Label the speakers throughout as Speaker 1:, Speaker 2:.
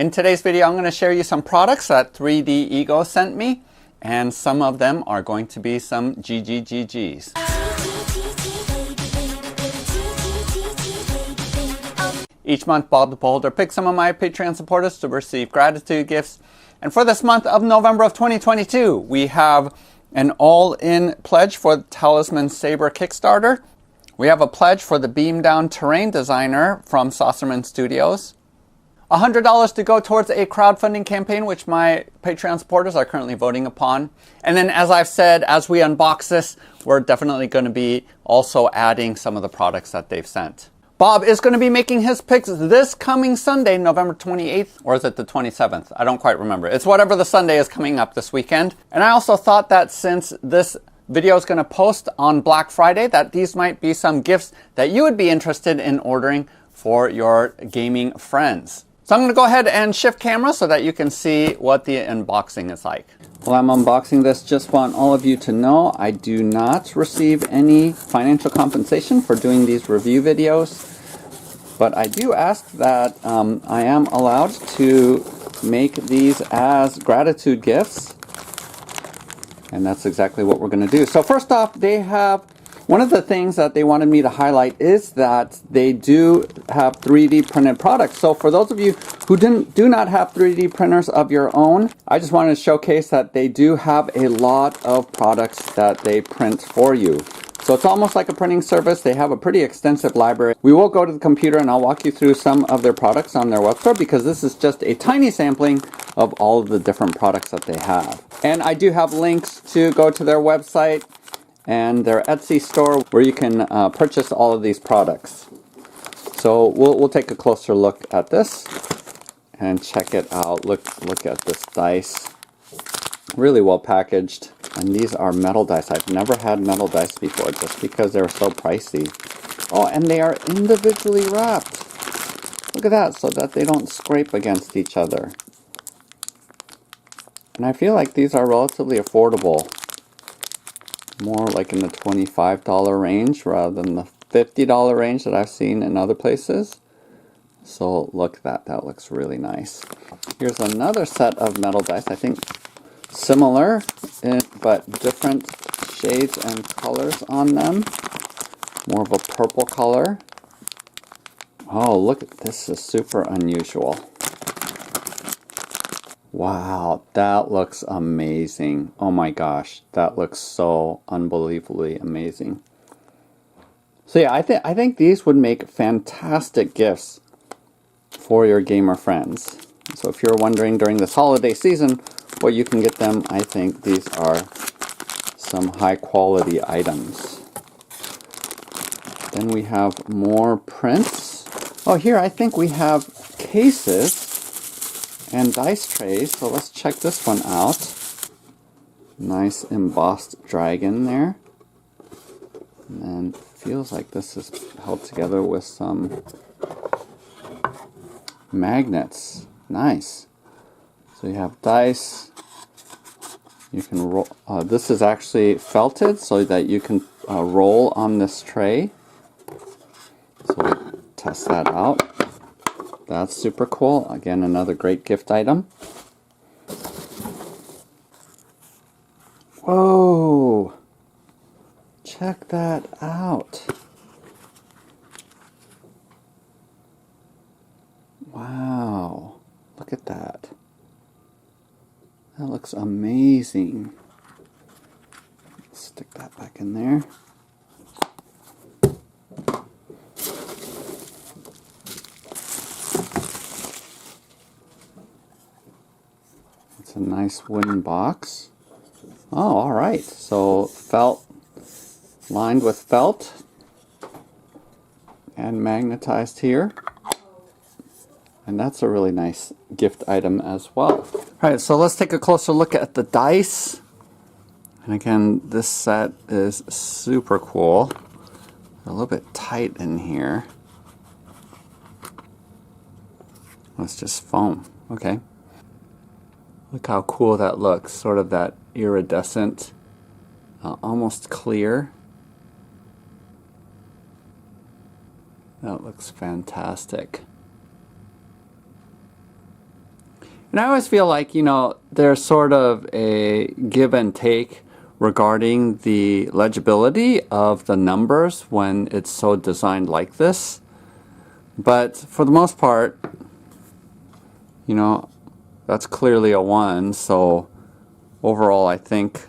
Speaker 1: In today's video, I'm going to share you some products that 3D Ego sent me, and some of them are going to be some GGGGs. Each month, Bob the Beholder picks some of my Patreon supporters to receive gratitude gifts. And for this month of November of 2022, we have an all-in pledge for the Talisman Saber Kickstarter. We have a pledge for the Beam Down Terrain Designer from Saucerman Studios. $100 to go towards a crowdfunding campaign, which my Patreon supporters are currently voting upon. And then, as I've said, as we unbox this, we're definitely going to be also adding some of the products that they've sent. Bob is going to be making his picks this coming Sunday, November 28th, or is it the 27th? I don't quite remember. It's whatever the Sunday is coming up this weekend. And I also thought that since this video is going to post on Black Friday, that these might be some gifts that you would be interested in ordering for your gaming friends. So I'm going to go ahead and shift camera so that you can see what the unboxing is like. While I'm unboxing this, just want all of you to know I do not receive any financial compensation for doing these review videos, but I do ask that I am allowed to make these as gratitude gifts, and that's exactly what we're going to do. So first off, they have one of the things that they wanted me to highlight is that they do have 3D printed products. So for those of you who do not have 3D printers of your own, I just wanted to showcase that they do have a lot of products that they print for you. So it's almost like a printing service. They have a pretty extensive library. We will go to the computer and I'll walk you through some of their products on their web store, because this is just a tiny sampling of all of the different products that they have. And I do have links to go to their website and their Etsy store where you can purchase all of these products. So we'll take a closer look at this and check it out. Look at this dice. Really well packaged. And these are metal dice. I've never had metal dice before just because they're so pricey. Oh, and they are individually wrapped. Look at that, so that they don't scrape against each other. And I feel like these are relatively affordable. More like in the $25 range rather than the $50 range that I've seen in other places. So look, that looks really nice. Here's another set of metal dice. I think similar, but different shades and colors on them. More of a purple color. Oh, look, this is super unusual. Wow, that looks amazing. Oh my gosh, that looks so unbelievably amazing. So yeah, I think these would make fantastic gifts for your gamer friends. So if you're wondering during this holiday season what you can get them, I think these are some high quality items. Then we have more prints. Oh, here I think we have cases and dice trays, so let's check this one out. Nice embossed dragon there. And then feels like this is held together with some magnets. Nice. So you have dice. You can roll. This is actually felted so that you can roll on this tray. So we'll test that out. That's super cool. Again, another great gift item. Whoa! Check that out. Wow. Look at that. That looks amazing. Stick that back in there. It's a nice wooden box. Oh, all right. So felt, lined with felt and magnetized here. And that's a really nice gift item as well. All right, so let's take a closer look at the dice. And again, this set is super cool. A little bit tight in here. That's just foam. Okay. Look how cool that looks. Sort of that iridescent, almost clear. That looks fantastic. And I always feel like, you know, there's sort of a give and take regarding the legibility of the numbers when it's so designed like this. But for the most part, you know, that's clearly a 1. So overall, I think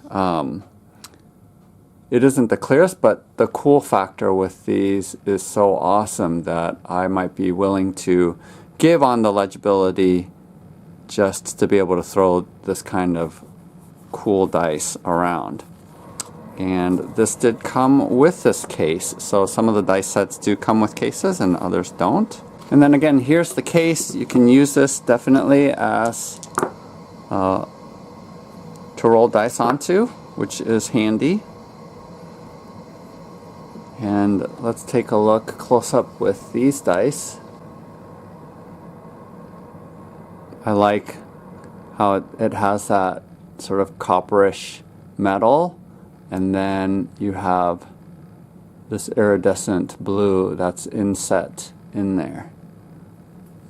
Speaker 1: it isn't the clearest, but the cool factor with these is so awesome that I might be willing to give on the legibility just to be able to throw this kind of cool dice around. And this did come with this case, so some of the dice sets do come with cases and others don't. And then again, here's the case. You can use this definitely as to roll dice onto, which is handy. And let's take a look close up with these dice. I like how it has that sort of copperish metal, and then you have this iridescent blue that's inset in there.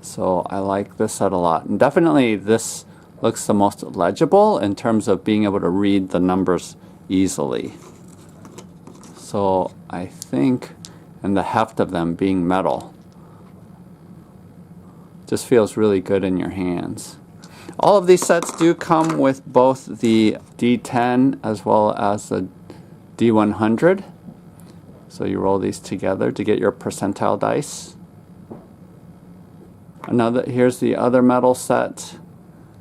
Speaker 1: So I like this set a lot, and definitely this looks the most legible in terms of being able to read the numbers easily. So I think, and the heft of them being metal, just feels really good in your hands. All of these sets do come with both the D10 as well as the D100. So you roll these together to get your percentile dice. Here's the other metal set.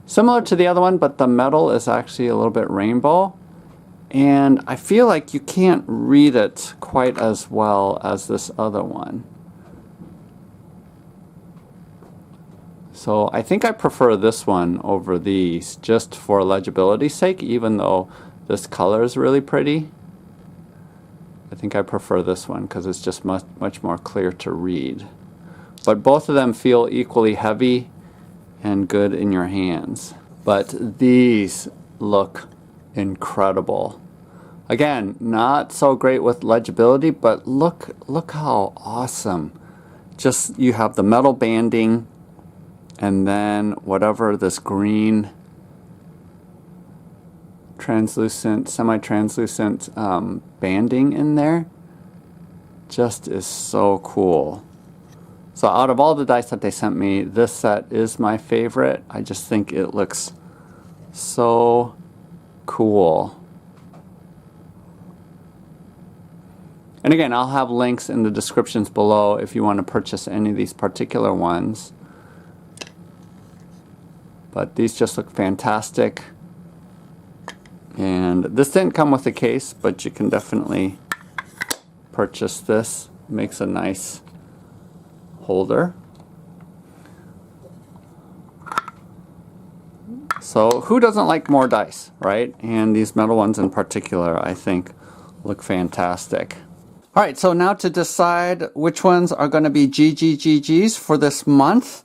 Speaker 1: Similar to the other one, but the metal is actually a little bit rainbow. And I feel like you can't read it quite as well as this other one. So I think I prefer this one over these just for legibility's sake, even though this color is really pretty. I think I prefer this one because it's just much more clear to read. But both of them feel equally heavy and good in your hands. But these look incredible. Again, not so great with legibility, but look how awesome. Just you have the metal banding, and then whatever this green translucent, semi-translucent banding in there just is so cool. So out of all the dice that they sent me, this set is my favorite. I just think it looks so cool. And again, I'll have links in the descriptions below if you want to purchase any of these particular ones. But these just look fantastic. And this didn't come with a case, but you can definitely purchase this. Makes a nice holder. So who doesn't like more dice, right? And these metal ones in particular, I think, look fantastic. All right, so now to decide which ones are going to be GGGGs for this month.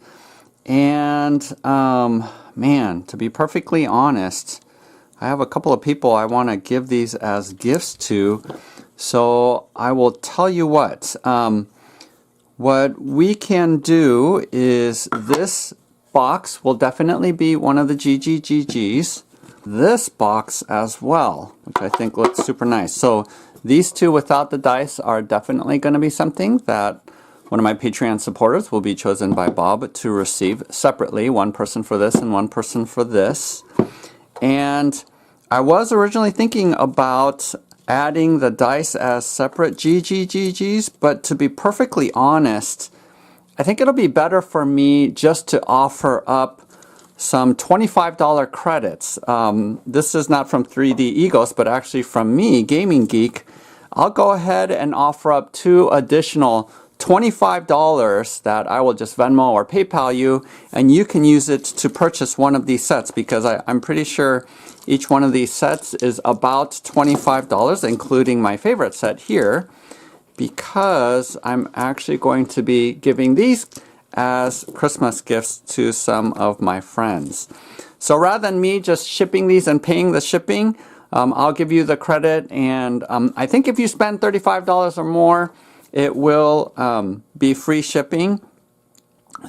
Speaker 1: And man, to be perfectly honest, I have a couple of people I want to give these as gifts to. So I will tell you what. What we can do is this box will definitely be one of the GGGGs. This box as well, which I think looks super nice. So these two without the dice are definitely going to be something that one of my Patreon supporters will be chosen by Bob to receive separately. One person for this and one person for this. And I was originally thinking about adding the dice as separate GGGGs, but to be perfectly honest, I think it'll be better for me just to offer up some $25 credits. This is not from 3D Egos, but actually from me, Gaming Geek. I'll go ahead and offer up 2 additional $25 that I will just Venmo or PayPal you, and you can use it to purchase one of these sets, because I'm pretty sure each one of these sets is about $25, including my favorite set here, because I'm actually going to be giving these as Christmas gifts to some of my friends. So rather than me just shipping these and paying the shipping, I'll give you the credit, and I think if you spend $35 or more, it will be free shipping.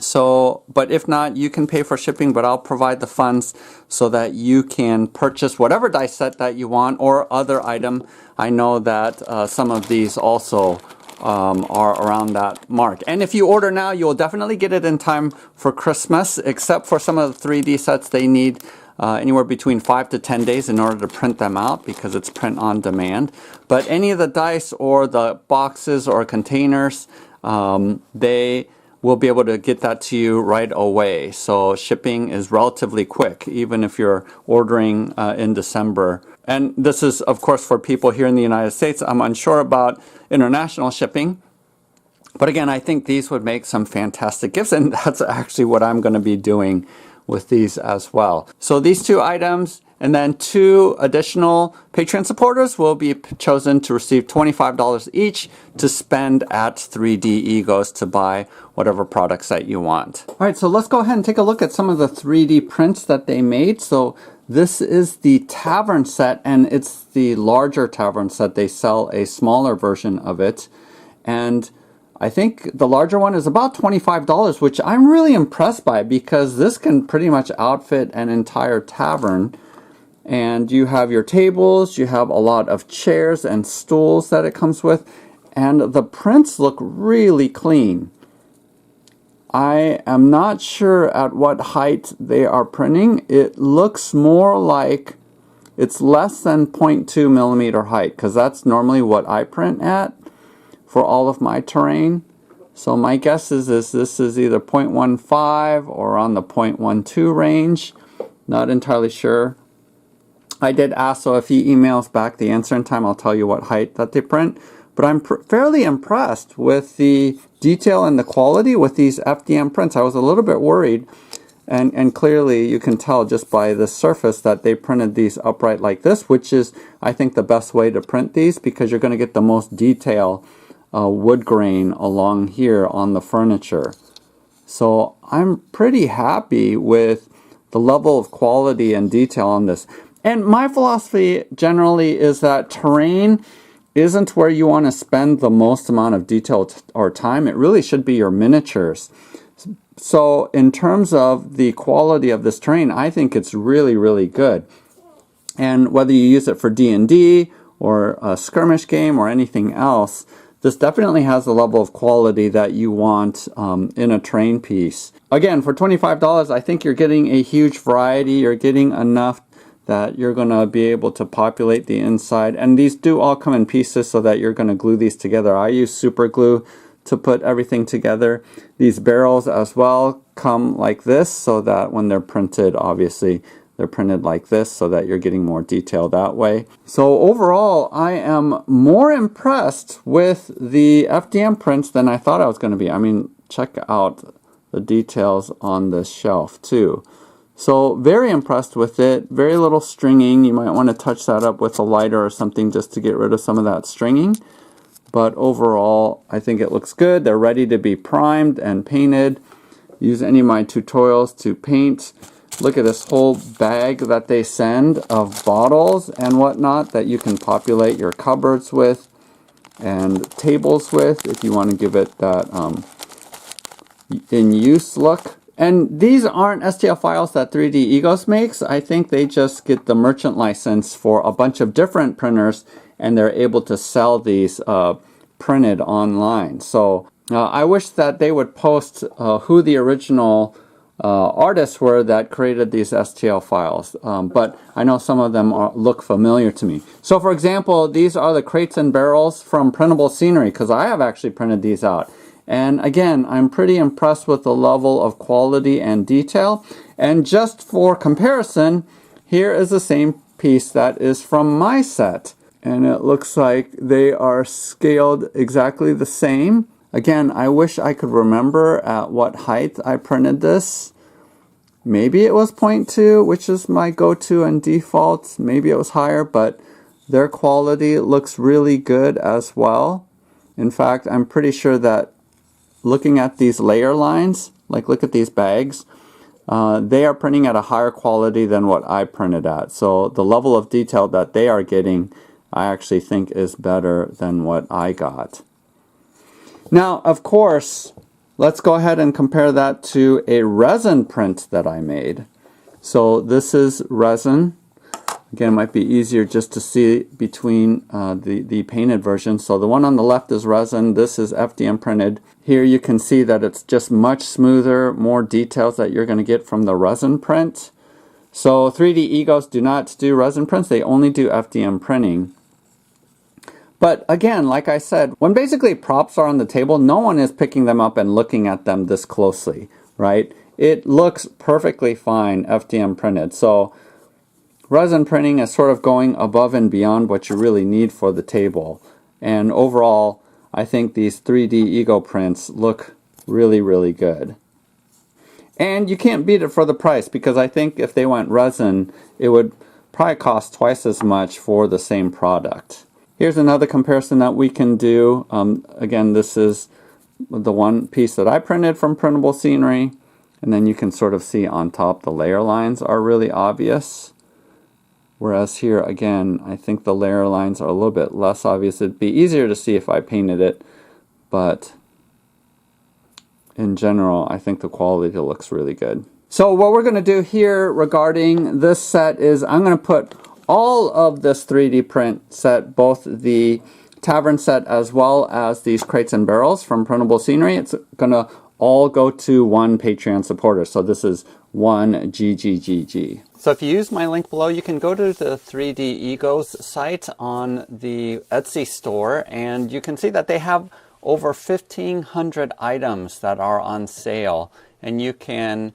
Speaker 1: So, but if not, you can pay for shipping, but I'll provide the funds so that you can purchase whatever dice set that you want or other item. I know that some of these also are around that mark. And if you order now, you'll definitely get it in time for Christmas, except for some of the 3D sets. They need anywhere between 5 to 10 days in order to print them out because it's print on demand. But any of the dice or the boxes or containers, they will be able to get that to you right away. So shipping is relatively quick, even if you're ordering in December. And this is, of course, for people here in the United States. I'm unsure about international shipping. But again, I think these would make some fantastic gifts, and that's actually what I'm going to be doing with these as well. So these 2 items, and then 2 additional Patreon supporters will be chosen to receive $25 each to spend at 3D Egos to buy whatever products that you want. All right, so let's go ahead and take a look at some of the 3D prints that they made. So this is the Tavern set, and it's the larger Tavern set. They sell a smaller version of it. And I think the larger one is about $25, which I'm really impressed by because this can pretty much outfit an entire tavern. And you have your tables, you have a lot of chairs and stools that it comes with, and the prints look really clean. I am not sure at what height they are printing. It looks more like it's less than 0.2 millimeter height, because that's normally what I print at for all of my terrain. So my guess is this is either 0.15 or on the 0.12 range. Not entirely sure. I did ask, so if he emails back the answer in time, I'll tell you what height that they print. But I'm fairly impressed with the detail and the quality with these FDM prints. I was a little bit worried, and clearly you can tell just by the surface that they printed these upright like this, which is, I think, the best way to print these because you're going to get the most detail wood grain along here on the furniture. So I'm pretty happy with the level of quality and detail on this. And my philosophy generally is that terrain isn't where you want to spend the most amount of detail or time. It really should be your miniatures. So in terms of the quality of this terrain, I think it's really, really good. And whether you use it for D&D or a skirmish game or anything else, this definitely has the level of quality that you want in a terrain piece. Again, for $25, I think you're getting a huge variety. You're getting enough that you're going to be able to populate the inside. And these do all come in pieces so that you're going to glue these together. I use super glue to put everything together. These barrels as well come like this so that when they're printed, obviously, they're printed like this so that you're getting more detail that way. So overall, I am more impressed with the FDM prints than I thought I was going to be. I mean, check out the details on this shelf too. So very impressed with it. Very little stringing. You might want to touch that up with a lighter or something just to get rid of some of that stringing. But overall, I think it looks good. They're ready to be primed and painted. Use any of my tutorials to paint. Look at this whole bag that they send of bottles and whatnot that you can populate your cupboards with and tables with if you want to give it that in-use look. And these aren't STL files that 3D Egos makes. I think they just get the merchant license for a bunch of different printers and they're able to sell these printed online. So I wish that they would post who the original artists were that created these STL files. But I know some of them look familiar to me. So for example, these are the crates and barrels from Printable Scenery because I have actually printed these out. And again, I'm pretty impressed with the level of quality and detail. And just for comparison, here is the same piece that is from my set. And it looks like they are scaled exactly the same. Again, I wish I could remember at what height I printed this. Maybe it was 0.2, which is my go-to and default. Maybe it was higher, but their quality looks really good as well. In fact, I'm pretty sure that looking at these layer lines, like look at these bags, they are printing at a higher quality than what I printed at. So the level of detail that they are getting, I actually think is better than what I got. Now, of course, let's go ahead and compare that to a resin print that I made. So this is resin. Again, it might be easier just to see between the painted version. So the one on the left is resin, this is FDM printed. Here you can see that it's just much smoother, more details that you're going to get from the resin print. So 3D Egos do not do resin prints, they only do FDM printing. But again, like I said, when basically props are on the table, no one is picking them up and looking at them this closely, right? It looks perfectly fine FDM printed. So resin printing is sort of going above and beyond what you really need for the table. And overall, I think these 3D Ego prints look really, really good. And you can't beat it for the price, because I think if they went resin, it would probably cost twice as much for the same product. Here's another comparison that we can do. Again, this is the one piece that I printed from Printable Scenery. And then you can sort of see on top the layer lines are really obvious. Whereas here, again, I think the layer lines are a little bit less obvious. It'd be easier to see if I painted it, but in general, I think the quality looks really good. So what we're going to do here regarding this set is I'm going to put all of this 3D print set, both the tavern set as well as these crates and barrels from Printable Scenery. It's going to all go to one Patreon supporter. So this is one GGGG. So if you use my link below, you can go to the 3D Egos site on the Etsy store, and you can see that they have over 1,500 items that are on sale, and you can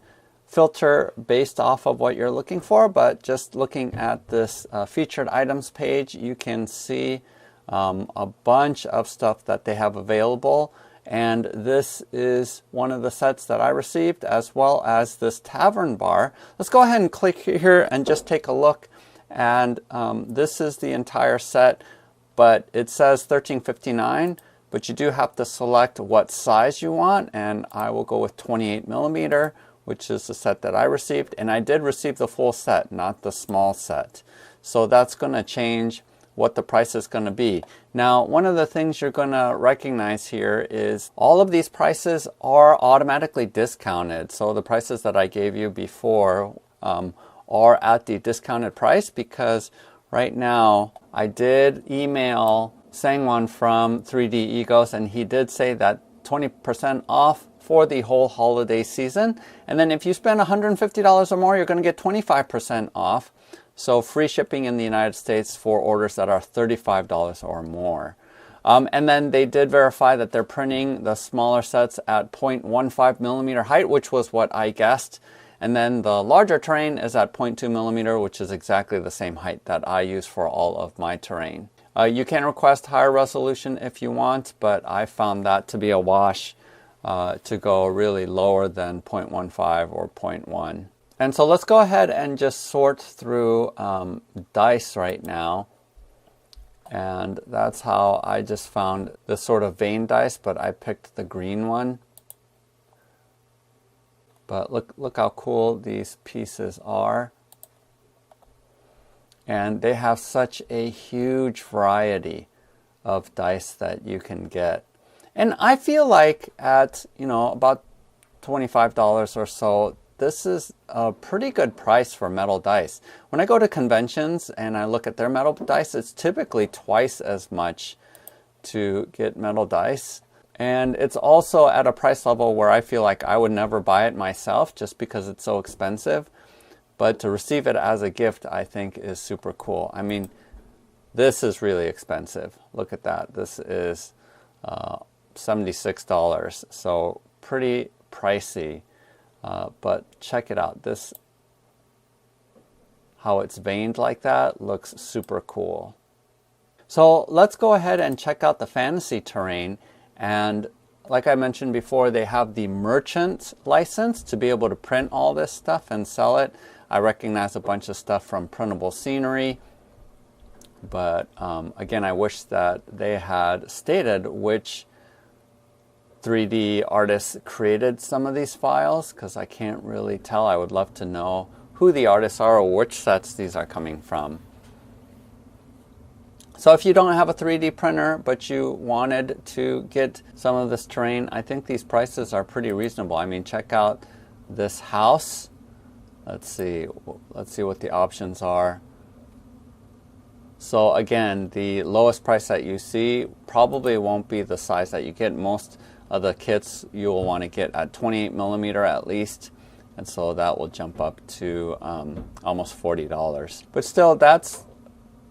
Speaker 1: filter based off of what you're looking for. But just looking at this featured items page, you can see a bunch of stuff that they have available. And this is one of the sets that I received, as well as this tavern bar. Let's go ahead and click here and just take a look. And this is the entire set, but it says $13.59. But you do have to select what size you want, and I will go with 28mm, which is the set that I received. And I did receive the full set, not the small set. So that's going to change what the price is going to be. Now, one of the things you're going to recognize here is all of these prices are automatically discounted. So the prices that I gave you before are at the discounted price, because right now I did email Sangwon from 3D Egos, and he did say that 20% off for the whole holiday season. And then if you spend $150 or more, you're going to get 25% off. So free shipping in the United States for orders that are $35 or more. And then they did verify that they're printing the smaller sets at 0.15mm height, which was what I guessed. And then the larger terrain is at 0.2mm, which is exactly the same height that I use for all of my terrain. You can request higher resolution if you want, but I found that to be a wash to go really lower than 0.15 or 0.1. And so let's go ahead and just sort through dice right now. And that's how I just found this sort of vein dice, but I picked the green one. But look how cool these pieces are. And they have such a huge variety of dice that you can get. And I feel like at, about $25 or so, this is a pretty good price for metal dice. When I go to conventions and I look at their metal dice, it's typically twice as much to get metal dice. And it's also at a price level where I feel like I would never buy it myself just because it's so expensive. But to receive it as a gift, I think, is super cool. I mean, this is really expensive. Look at that. This is $76, so pretty pricey. But check it out. This, how it's veined like that, looks super cool. So let's go ahead and check out the fantasy terrain. And like I mentioned before, they have the merchant license to be able to print all this stuff and sell it. I recognize a bunch of stuff from Printable Scenery, but again, I wish that they had stated which 3D artists created some of these files, because I can't really tell. I would love to know who the artists are or which sets these are coming from. So if you don't have a 3D printer, but you wanted to get some of this terrain, I think these prices are pretty reasonable. I mean, check out this house. Let's see what the options are. So again, the lowest price that you see probably won't be the size that you get. Most of the kits you will want to get at 28 millimeter at least. And so that will jump up to almost $40. But still, that's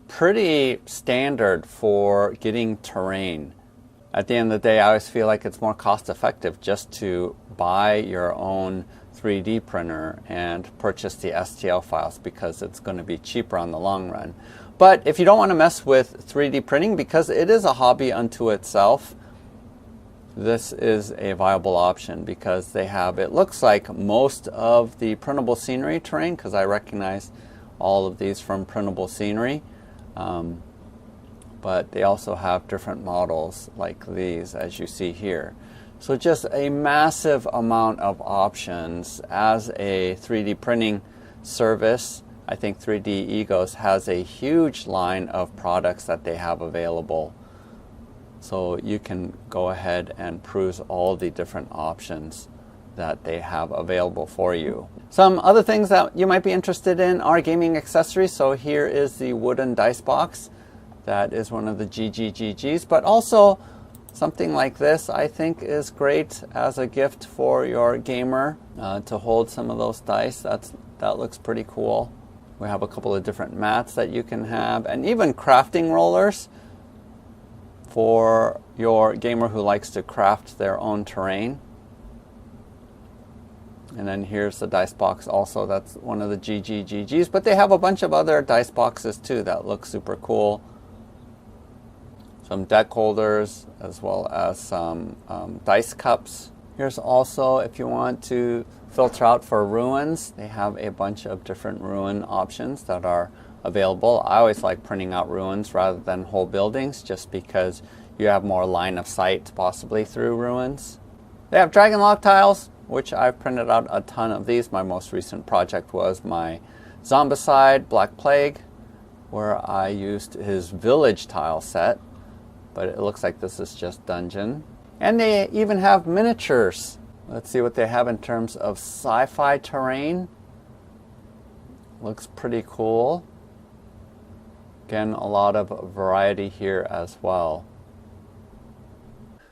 Speaker 1: pretty standard for getting terrain. At the end of the day, I always feel like it's more cost effective just to buy your own 3D printer and purchase the STL files because it's going to be cheaper on the long run. But if you don't want to mess with 3D printing, because it is a hobby unto itself, this is a viable option because they have, it looks like most of the printable scenery terrain, because I recognize all of these from printable scenery. But they also have different models like these, as you see here. So just a massive amount of options. As a 3D printing service, I think 3D Egos has a huge line of products that they have available. So you can go ahead and peruse all the different options that they have available for you. Some other things that you might be interested in are gaming accessories. So here is the wooden dice box. That is one of the GGGGs, but also something like this I think is great as a gift for your gamer to hold some of those dice. That looks pretty cool. We have a couple of different mats that you can have, and even crafting rollers for your gamer who likes to craft their own terrain. And then here's the dice box also. That's one of the GGGGs, but they have a bunch of other dice boxes too that look super cool. Some deck holders, as well as some dice cups. Here's also, if you want to filter out for ruins, they have a bunch of different ruin options that are available. I always like printing out ruins rather than whole buildings, just because you have more line of sight possibly through ruins. They have dragon log tiles, which I've printed out a ton of these. My most recent project was my Zombicide Black Plague, where I used his village tile set. But it looks like this is just dungeon. And they even have miniatures. Let's see what they have in terms of sci-fi terrain. Looks pretty cool. Again, a lot of variety here as well.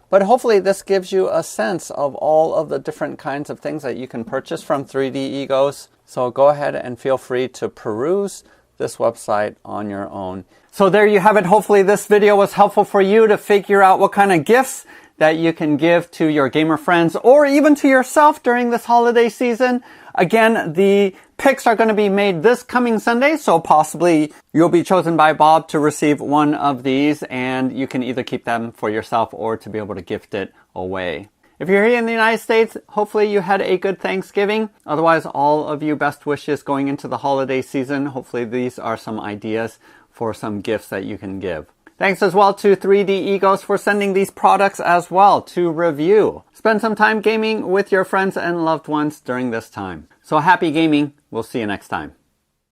Speaker 1: But hopefully this gives you a sense of all of the different kinds of things that you can purchase from 3D Egos. So go ahead and feel free to peruse this website on your own. So there you have it. Hopefully this video was helpful for you to figure out what kind of gifts that you can give to your gamer friends or even to yourself during this holiday season. Again, the picks are going to be made this coming Sunday, so possibly you'll be chosen by Bob to receive one of these, and you can either keep them for yourself or to be able to gift it away. If you're here in the United States, hopefully you had a good Thanksgiving. Otherwise, all of you best wishes going into the holiday season. Hopefully these are some ideas for some gifts that you can give. Thanks as well to 3D Egos for sending these products as well to review. Spend some time gaming with your friends and loved ones during this time. So happy gaming. We'll see you next time.